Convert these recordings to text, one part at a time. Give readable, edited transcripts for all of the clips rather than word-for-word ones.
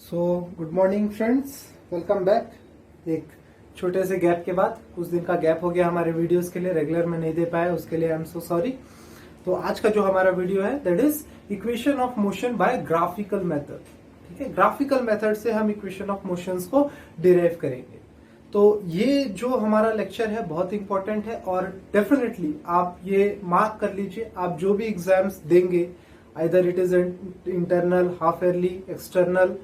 Good morning friends, welcome back. एक छोटे से गैप के बाद कुछ दिन का गैप हो गया हमारे वीडियोस के लिए, रेगुलर में नहीं दे पाया, उसके लिए आई एम सो सॉरी। तो आज का जो हमारा वीडियो है that is equation of motion by graphical method. ठीक है, ग्राफिकल मेथड से हम इक्वेशन ऑफ मोशंस को डिराइव करेंगे। तो ये जो हमारा लेक्चर है बहुत इंपॉर्टेंट है और डेफिनेटली आप ये मार्क कर लीजिए, आप जो भी एग्जाम्स देंगे, either it is internal, half yearly, external,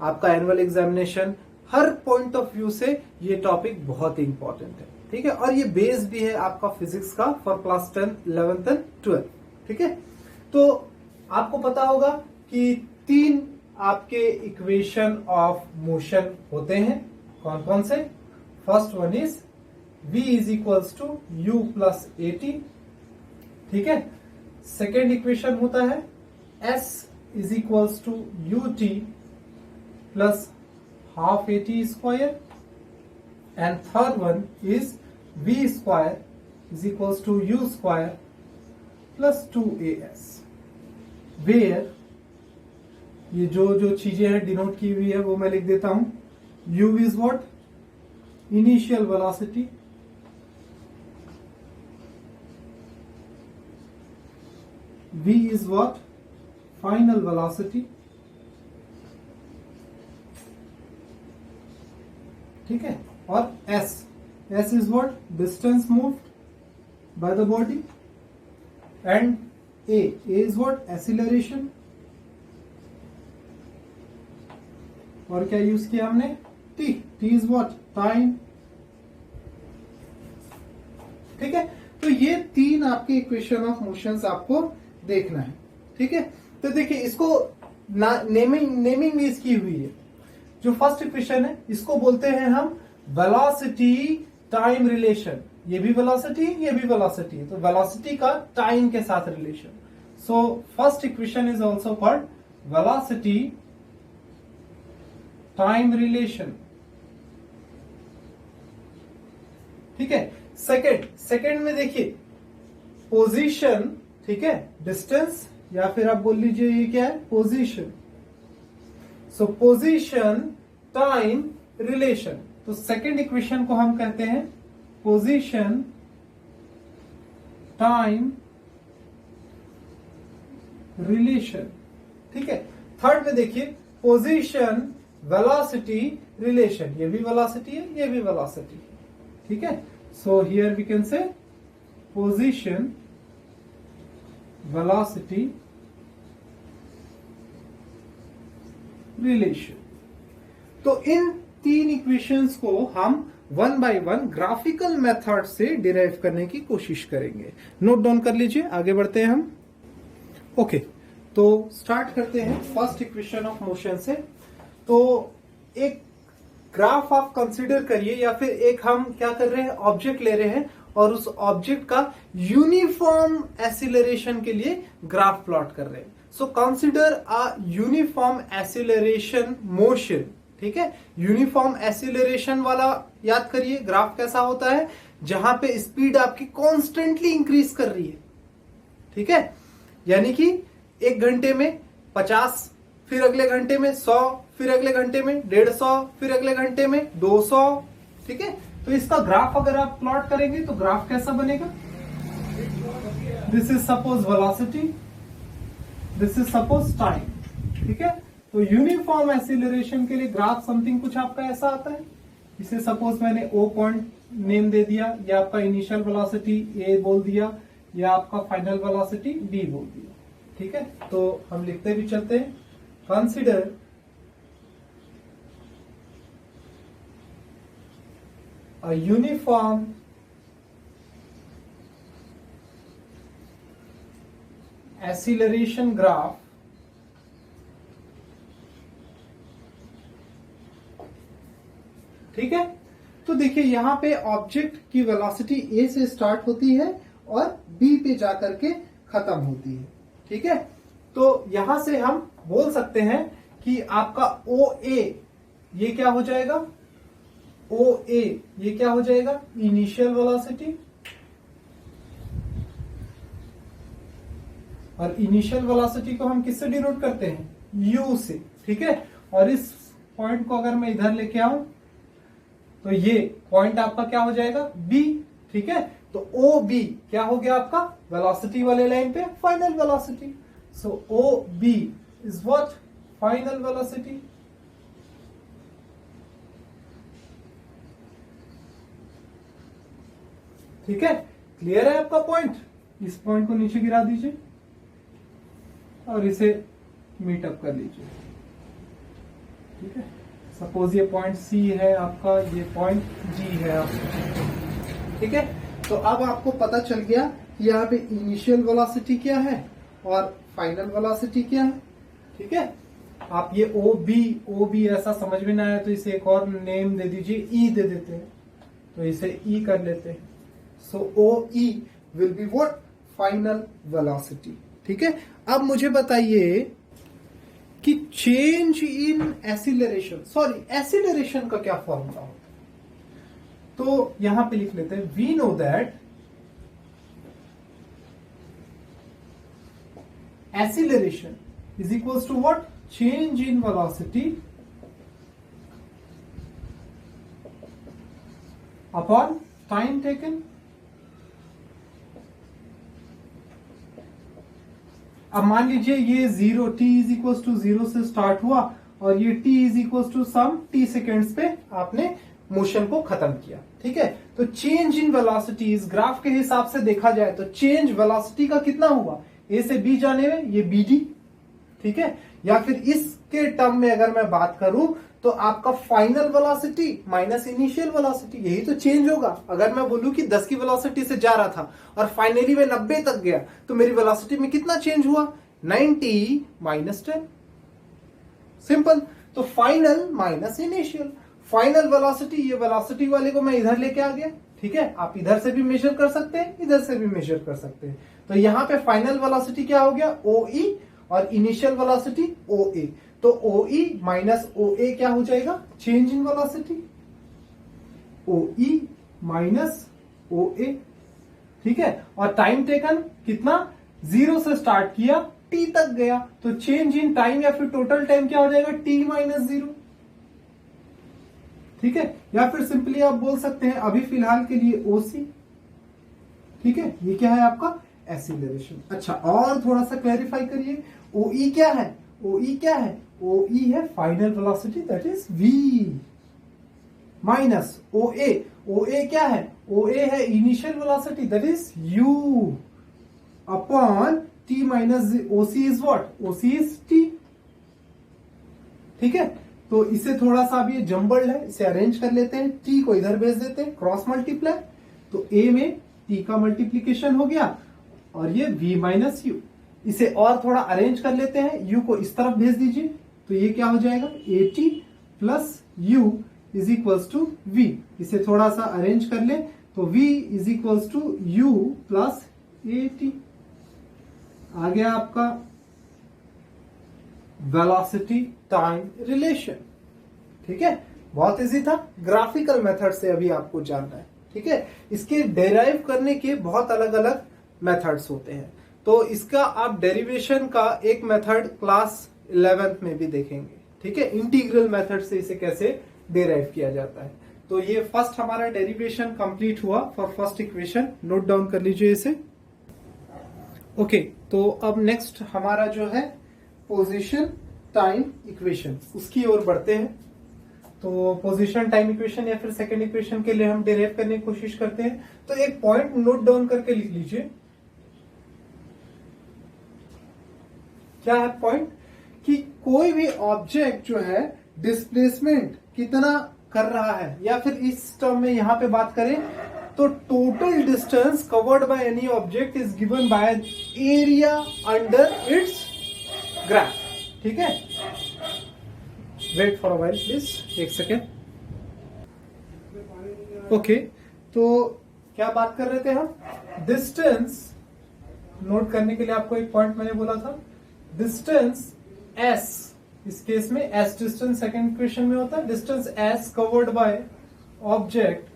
आपका एनुअल एग्जामिनेशन, हर पॉइंट ऑफ व्यू से ये टॉपिक बहुत ही इंपॉर्टेंट है। ठीक है, और ये बेस भी है आपका फिजिक्स का फॉर क्लास 10, 11th एंड 12। ठीक है, तो आपको पता होगा कि तीन आपके इक्वेशन ऑफ मोशन होते हैं। कौन कौन से? First one is v is equals to u plus a t. ठीक है, सेकेंड इक्वेशन होता है s is equals to u t plus half at square, and third one is v square is equals to u square plus 2as, where ये जो चीजें हैं denote की हुई है वो मैं लिख देता हूं। u is what? Initial velocity, v is what? Final velocity। ठीक है, और s is what? Distance moved by the body, and a is what? Acceleration. और क्या यूज किया हमने? t is what? टाइम। ठीक है, तो ये तीन आपके इक्वेशन ऑफ मोशंस आपको देखना है। ठीक है, तो देखिए इसको नेमिंग भी इसकी हुई है। जो फर्स्ट इक्वेशन है इसको बोलते हैं हम वेलोसिटी टाइम रिलेशन। ये भी वेलोसिटी, ये भी वेलोसिटी है, तो वेलोसिटी का टाइम के साथ relation. So first equation is also called velocity time relation. ठीक है, सेकंड में देखिए पोजीशन, ठीक है, डिस्टेंस, या फिर आप बोल लीजिए ये क्या है? पोजीशन। सो पोजीशन टाइम रिलेशन। तो सेकेंड इक्वेशन को हम कहते हैं पोजीशन टाइम रिलेशन। ठीक है, थर्ड में देखिए पोजीशन वेलोसिटी रिलेशन। ये भी वेलोसिटी है, ये भी वेलोसिटी है। ठीक है, so here we can say position velocity relation. तो इन तीन इक्वेशंस को हम one by one graphical method से डिराइव करने की कोशिश करेंगे। नोट डाउन कर लीजिए, आगे बढ़ते हैं हम। ओके, तो स्टार्ट करते हैं फर्स्ट इक्वेशन ऑफ मोशन से। तो एक ग्राफ आप कंसीडर करिए, या फिर एक हम क्या कर रहे हैं, ऑब्जेक्ट ले रहे हैं और उस ऑब्जेक्ट का यूनिफॉर्म एक्सीलरेशन के लिए ग्राफ प्लॉट कर रहे हैं। So consider a uniform acceleration motion. ठीक है, यूनिफॉर्म एक्सीलरेशन वाला याद करिए ग्राफ कैसा होता है, जहां पे स्पीड आपकी कॉन्स्टेंटली इंक्रीज कर रही है। ठीक है, यानी कि एक घंटे में 50, फिर अगले घंटे में 100, फिर अगले घंटे में 150, फिर अगले घंटे में 200। ठीक है, तो इसका ग्राफ अगर आप प्लॉट करेंगे तो ग्राफ कैसा बनेगा? This is suppose velocity, this is suppose time. ठीक है, तो यूनिफॉर्म एक्सीलरेशन के लिए ग्राफ समथिंग कुछ आपका ऐसा आता है। इसे सपोज मैंने ओ पॉइंट नेम दे दिया, या आपका इनिशियल वेलोसिटी ए बोल दिया, या आपका फाइनल वेलोसिटी बी बोल दिया। ठीक है, तो हम लिखते भी चलते हैं। Consider a uniform acceleration graph ठीक है, तो देखिए यहां पे ऑब्जेक्ट की वेलोसिटी ए से स्टार्ट होती है और बी पे जाकर के खत्म होती है। ठीक है, तो यहां से हम बोल सकते हैं कि आपका ओ ए ये क्या हो जाएगा? ओ ए ये क्या हो जाएगा? इनिशियल वेलोसिटी, और इनिशियल वेलोसिटी को हम किससे डिनोट करते हैं? u से। ठीक है, और इस पॉइंट को अगर मैं इधर लेके आऊं तो ये पॉइंट आपका क्या हो जाएगा, बी। ठीक है, तो ओ बी क्या हो गया आपका, वेलोसिटी वाले लाइन पे final velocity. So O B is what, final velocity. ठीक है, क्लियर है आपका पॉइंट। इस पॉइंट को नीचे गिरा दीजिए और इसे मीटअप कर लीजिए। ठीक है, सपोज ये पॉइंट सी है आपका, ये पॉइंट जी है आपका। ठीक है, तो अब आपको पता चल गया कि यहाँ पे इनिशियल वेलोसिटी क्या है और फाइनल वेलोसिटी क्या है। ठीक है, आप ये ओ बी ऐसा समझ में ना आया तो इसे एक और नेम दे दीजिए, ई दे देते हैं, तो इसे ई कर लेते हैं। So O E will be what, final velocity. ठीक है, अब मुझे बताइए कि change in acceleration, sorry acceleration का क्या फॉर्मूला होता है। तो यहां पे लिख लेते हैं, we know that acceleration is equals to what, change in velocity upon time taken. अब मान लीजिए ये 0 t इज इक्वल टू 0 से स्टार्ट हुआ और ये t is equal to some t seconds पे आपने मोशन को खत्म किया। ठीक है, तो चेंज इन वेलोसिटी इस ग्राफ के हिसाब से देखा जाए तो चेंज वेलोसिटी का कितना हुआ, a से b जाने में ये bd। ठीक है, या फिर इसके टर्म में अगर मैं बात करूं तो आपका final velocity minus initial velocity, यही तो चेंज होगा। अगर मैं बोलूं कि 10 की वेलोसिटी से जा रहा था और फाइनली मैं 90 तक गया तो मेरी वेलोसिटी में कितना चेंज हुआ, 90 माइनस 10। सिंपल, तो final minus initial, final velocity, ये वेलोसिटी वाले को मैं इधर लेके आ गया। ठीक है, आप इधर से भी मेजर कर सकते हैं, इधर से भी मेजर कर सकते हैं। तो यहां पे फाइनल वेलोसिटी क्या हो गया, ओ ई, और इनिशियल वेलोसिटी ओ ए। तो ओ ई माइनस ओ ए क्या हो जाएगा, change in velocity, O E minus O A. ठीक है, और टाइम टेकन कितना, 0 से स्टार्ट किया t तक गया, तो चेंज इन टाइम या फिर टोटल टाइम क्या हो जाएगा, t माइनस 0। ठीक है, या फिर सिंपली आप बोल सकते हैं अभी फिलहाल के लिए ओसी। ठीक है, ये क्या है आपका एसिलरेशन। अच्छा, और थोड़ा सा क्लैरिफाई करिए, ओ ई क्या है, ओ ई क्या है, ओ ई है final velocity that is v minus O A, O A क्या है, ओ ए है initial velocity that is u upon t minus O C is what, O C is t। ठीक है, तो इसे थोड़ा सा अब ये जम्बल्ड है, इसे अरेंज कर लेते हैं, t को इधर भेज देते हैं, क्रॉस मल्टीप्लाई, तो a में t का मल्टीप्लीकेशन हो गया और ये v माइनस यू। इसे और थोड़ा अरेंज कर लेते हैं, u को इस तरफ भेज दीजिए, तो ये क्या हो जाएगा, at plus u is equals to v। इसे थोड़ा सा अरेंज कर ले तो v is equals to u plus at। आ गया आपका वेलोसिटी टाइम रिलेशन। ठीक है, बहुत इजी था, ग्राफिकल मेथड से अभी आपको जानना है। ठीक है, इसके डेराइव करने के बहुत अलग अलग मेथड्स होते हैं, तो इसका आप डेरिवेशन का एक मेथड क्लास 11th में भी देखेंगे। ठीक है, इंटीग्रल मेथड से इसे कैसे डेराइव किया जाता है। तो ये फर्स्ट हमारा डेरिवेशन कंप्लीट हुआ for first equation, note down कर लीजिए इसे। ओके, तो अब नेक्स्ट हमारा जो है पोजीशन टाइम इक्वेशन, उसकी ओर बढ़ते हैं। तो पोजीशन टाइम इक्वेशन या फिर सेकंड इक्वेशन के लिए हम डेराइव करने की कोशिश करते हैं। तो एक पॉइंट नोट डाउन करके लिख लीजिए, क्या है पॉइंट, कि कोई भी ऑब्जेक्ट जो है डिस्प्लेसमेंट कितना कर रहा है, या फिर इस टर्म में यहां पे बात करें तो total distance covered by any object is given by area under its graph. ठीक है, wait for a while please, एक सेकेंड। ओके, तो क्या बात कर रहे थे हम, डिस्टेंस नोट करने के लिए आपको एक पॉइंट मैंने बोला था, डिस्टेंस s, इस केस में s डिस्टेंस सेकंड इक्वेशन में होता है, distance s covered by object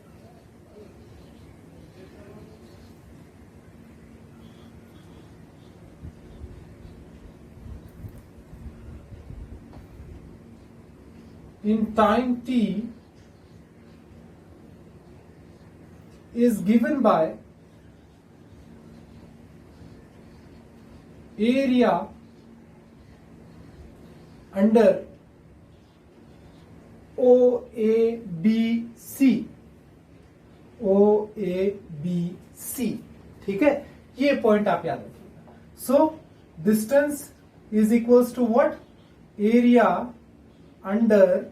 in time t is given by area under OABC। OABC, ठीक है, ये पॉइंट आप याद रखिएगा। So distance is equals to what? Area under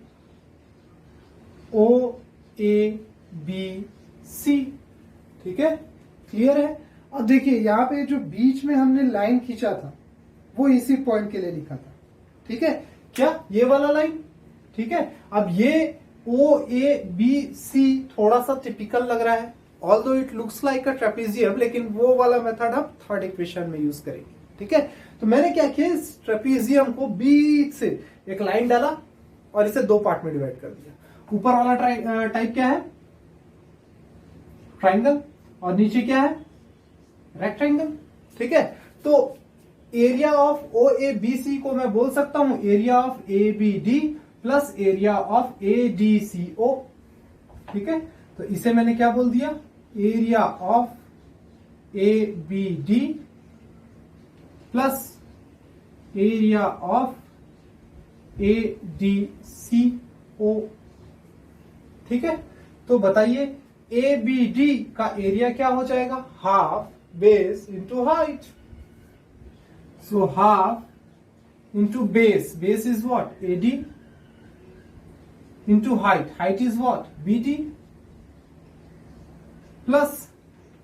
OABC, ठीक है, क्लियर है। अब देखिए यहाँ पे जो बीच में हमने लाइन खींचा था वो इसी पॉइंट के लिए लिखा था, ठीक है, क्या ये वाला लाइन, ठीक है। अब ये OABC थोड़ा सा टिपिकल लग रहा है, although it looks like a trapezium, लेकिन वो वाला मेथड आप थर्ड इक्वेशन में यूज करेंगे, ठीक है। तो मैंने क्या किया, इस ट्रेपेजियम को बीच से एक लाइन डाला और इसे दो पार्ट में डिवाइड कर दिया। ऊपर वाला टाइप क्या है? ट्राइंगल, और नीचे क्या है? रेक्टेंगल, ठीक है। तो एरिया ऑफ OABC को मैं बोल सकता हूं area of ABD plus area of ADCO, ठीक है। तो इसे मैंने क्या बोल दिया? Area of ABD plus area of ADCO, ठीक है। तो बताइए ABD का एरिया क्या हो जाएगा? Half base into height. So half into base, base is what? AD, into height, height is what? BD, plus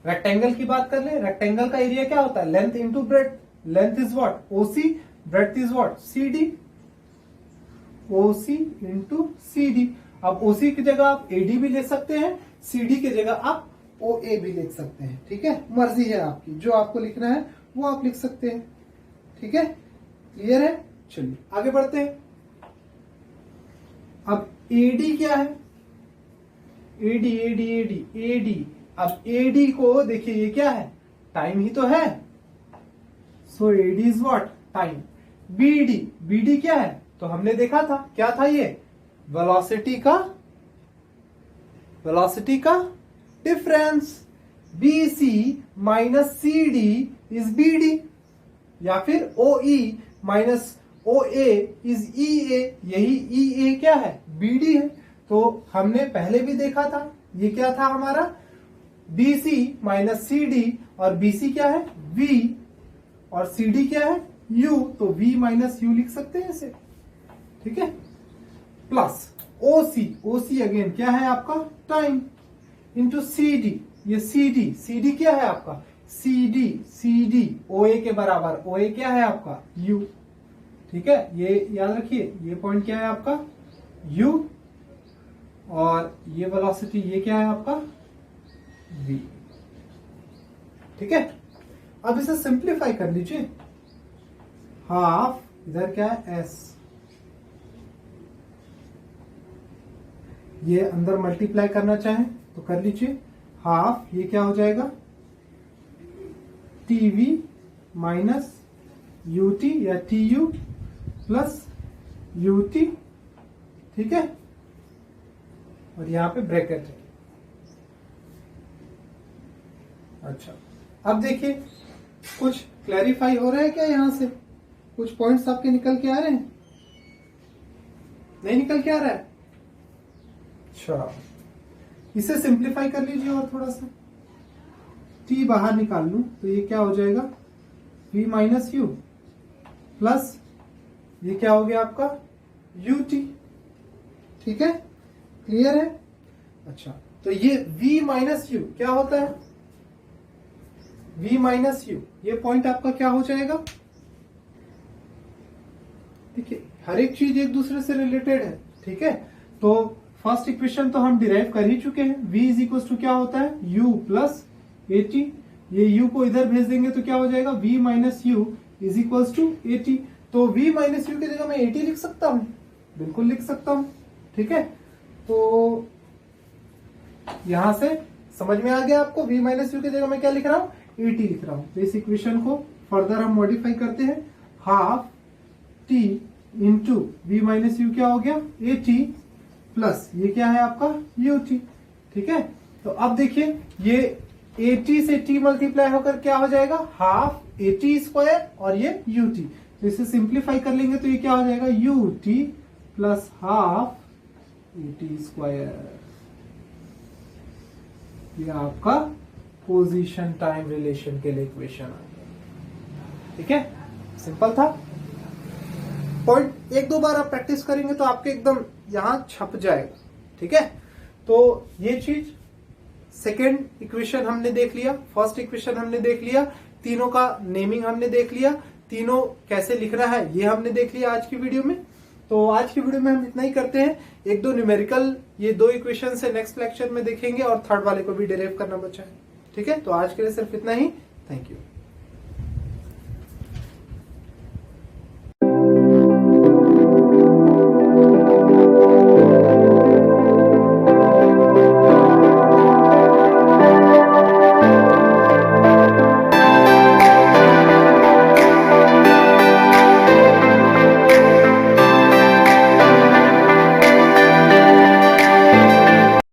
rectangle की बात कर ले, रेक्टेंगल का एरिया क्या होता है? Length into breadth, length is what? OC, breadth is what? CD, OC into CD। अब OC की जगह आप AD भी ले सकते हैं, CD की जगह आप OA भी लिख सकते हैं, ठीक है, मर्जी है आपकी, जो आपको लिखना है वो आप लिख सकते हैं, ठीक है, क्लियर है। चलिए आगे बढ़ते हैं। अब AD क्या है? AD। अब AD को देखिए ये क्या है? टाइम ही तो है। सो AD is what? Time. BD क्या है? तो हमने देखा था, क्या था ये? वेलोसिटी का difference. BC minus CD is BD, या फिर OE minus OA is EA, यही EA क्या है? BD है। तो हमने पहले भी देखा था, ये क्या था हमारा? BC माइनस CD, और BC क्या है? V, और CD क्या है? U, तो V माइनस U लिख सकते हैं इसे, ठीक है, प्लस OC अगेन क्या है आपका? टाइम, इंटू CD, ये CD क्या है आपका? CD OA के बराबर, OA क्या है आपका? U, ठीक है, ये याद रखिए, ये पॉइंट क्या है आपका? U, और ये वेलोसिटी ये क्या है आपका? V, ठीक है। अब इसे सिंप्लीफाई कर लीजिए, हाफ इधर क्या है? S, ये अंदर मल्टीप्लाई करना चाहें तो कर लीजिए, हाफ ये क्या हो जाएगा? TV माइनस UT या TU प्लस UT, ठीक है, और यहां पे ब्रैकेट है। अच्छा, अब देखिए कुछ क्लैरिफाई हो रहा है क्या? यहां से कुछ पॉइंट्स आपके निकल के आ रहे हैं? नहीं निकल के आ रहा है? अच्छा, इसे सिंप्लीफाई कर लीजिए और थोड़ा सा, T बाहर निकाल लूं तो ये क्या हो जाएगा? V माइनस U प्लस ये क्या हो गया आपका? UT, ठीक है, क्लियर है। अच्छा, तो ये V माइनस U क्या होता है? V माइनस U, ये पॉइंट आपका क्या हो जाएगा? देखिए हर एक चीज एक दूसरे से रिलेटेड है, ठीक है। तो फर्स्ट इक्वेशन तो हम डिराइव कर ही चुके हैं। V इज इक्वल टू क्या होता है? U प्लस AT, ये U को इधर भेज देंगे तो क्या हो जाएगा? V minus U is equal to AT। तो V माइनस U की जगह मैं AT लिख सकता हूं, बिल्कुल लिख सकता हूं, ठीक है। तो यहां से समझ में आ गया आपको, V माइनस U की जगह मैं क्या लिख रहा हूं? AT लिख रहा हूं। तो इस इक्वेशन को फर्दर हम मॉडिफाई करते हैं, half T into v minus you क्या हो गया ए टी प्लस ये क्या है आपका यू टी। ठीक है, तो अब देखिए ये ए टी से टी मल्टीप्लाई होकर क्या हो जाएगा हाफ ए टी स्क्वायर और ये यू टी। तो इसे सिंप्लीफाई कर लेंगे तो ये क्या हो जाएगा U T plus half A T square. ये आपका पोजीशन टाइम रिलेशन के लिए इक्वेशन आ गया। ठीक है, सिंपल था। पॉइंट एक दो बार आप प्रैक्टिस करेंगे तो आपके एकदम यहां छप जाएगा। ठीक है, तो ये चीज सेकेंड इक्वेशन हमने देख लिया, फर्स्ट इक्वेशन हमने देख लिया, तीनों का नेमिंग हमने देख लिया, तीनों कैसे लिखना है ये हमने देख लिया आज की वीडियो में। तो आज की वीडियो में हम इतना ही करते हैं। एक दो न्यूमेरिकल ये दो इक्वेशन से नेक्स्ट लेक्चर में देखेंगे और थर्ड वाले को भी डेराइव करना बचा है। ठीक है, तो आज के लिए सिर्फ इतना ही। Thank you.